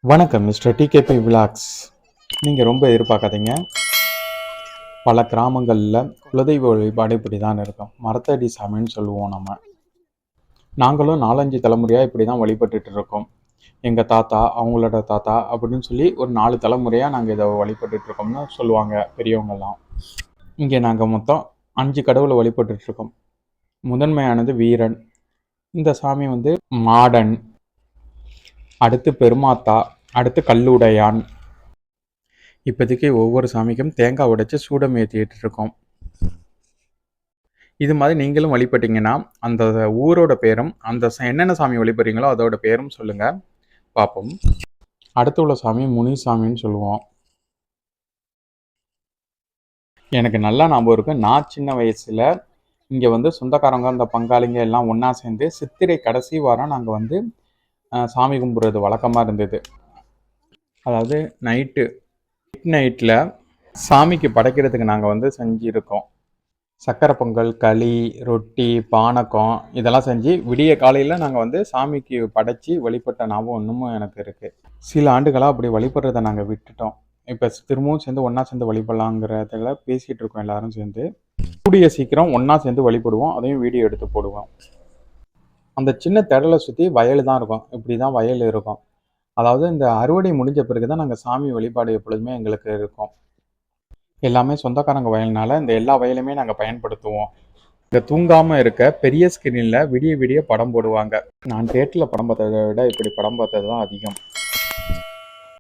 வணக்கம் mister DKP vlogs. நீங்கள் ரொம்ப எதிர்பார்க்காதீங்க. பல கிராமங்களில் குலதெய்வ வழிபாடு இப்படி தான் இருக்கும். மரத்தடி சாமின்னு சொல்லுவோம் நம்ம. நாங்களும் 4-5 தலைமுறையாக இப்படி தான் வழிபட்டுட்டு இருக்கோம். எங்கள் தாத்தா, அவங்களோட தாத்தா அப்படின்னு சொல்லி ஒரு 4 தலைமுறையாக நாங்கள் இதை வழிபட்டுட்டு இருக்கோம்னு சொல்லுவாங்க பெரியவங்கெல்லாம். இங்கே நாங்கள் மொத்தம் 5 கடவுளை வழிபட்டுட்டு இருக்கோம். முதன்மையானது வீரன். இந்த சாமி மாடன், அடுத்து பெருமாத்தா, அடுத்து கல்லுடையான். இப்போதைக்கு ஒவ்வொரு சாமிக்கும் தேங்காய் உடைச்சு சூடம் ஏற்றிட்டு இருக்கோம். இது மாதிரி நீங்களும் வழிபட்டீங்கன்னா அந்த ஊரோட பேரும் என்னென்ன சாமி வழிபடுறீங்களோ அதோட பேரும் சொல்லுங்க பார்ப்போம். அடுத்து உள்ள சாமி முனிசாமின்னு சொல்லுவோம். எனக்கு நல்லா ஞாபகம் இருக்கு. நான் சின்ன வயசுல இங்கே சொந்தக்காரங்க அந்த பங்காளிங்க எல்லாம் ஒன்றா சேர்ந்து சித்திரை கடைசி வாரம் நாங்கள் சாமி கும்பிட்றது வழக்கமாக இருந்தது. அதாவது நைட்டில் சாமிக்கு படைக்கிறதுக்கு நாங்கள் செஞ்சுருக்கோம். சக்கரை பொங்கல், களி, ரொட்டி, பானகம் இதெல்லாம் செஞ்சு விடிய காலையில் நாங்கள் சாமிக்கு படைச்சி வழிபட்ட ஞாபகம் இன்னமும் எனக்கு இருக்குது. சில ஆண்டுகளாக அப்படி வழிபடுறதை நாங்கள் விட்டுட்டோம். இப்போ திரும்பவும் சேர்ந்து ஒன்றா சேர்ந்து வழிபடலாங்கிறதுல பேசிகிட்டு இருக்கோம் எல்லாரும் சேர்ந்து. கூடிய சீக்கிரம் ஒன்றா சேர்ந்து வழிபடுவோம். அதையும் வீடியோ எடுத்து போடுவோம். அந்த சின்ன திடலை சுற்றி வயல் தான் இருக்கும். இப்படி தான் வயல் இருக்கும். அதாவது இந்த அறுவடை முடிஞ்ச பிறகு தான் நாங்கள் சாமி வழிபாடு எப்பொழுதுமே எங்களுக்கு இருக்கும். எல்லாமே சொந்தக்காரங்க வயல்னால இந்த எல்லா வயலுமே நாங்கள் பயன்படுத்துவோம். இங்கே தூங்காமல் இருக்க பெரிய ஸ்கிரீனில் விடிய விடிய படம் போடுவாங்க. நான் தேட்டரில் படம் பார்த்ததை விட இப்படி படம் பார்த்தது தான் அதிகம்.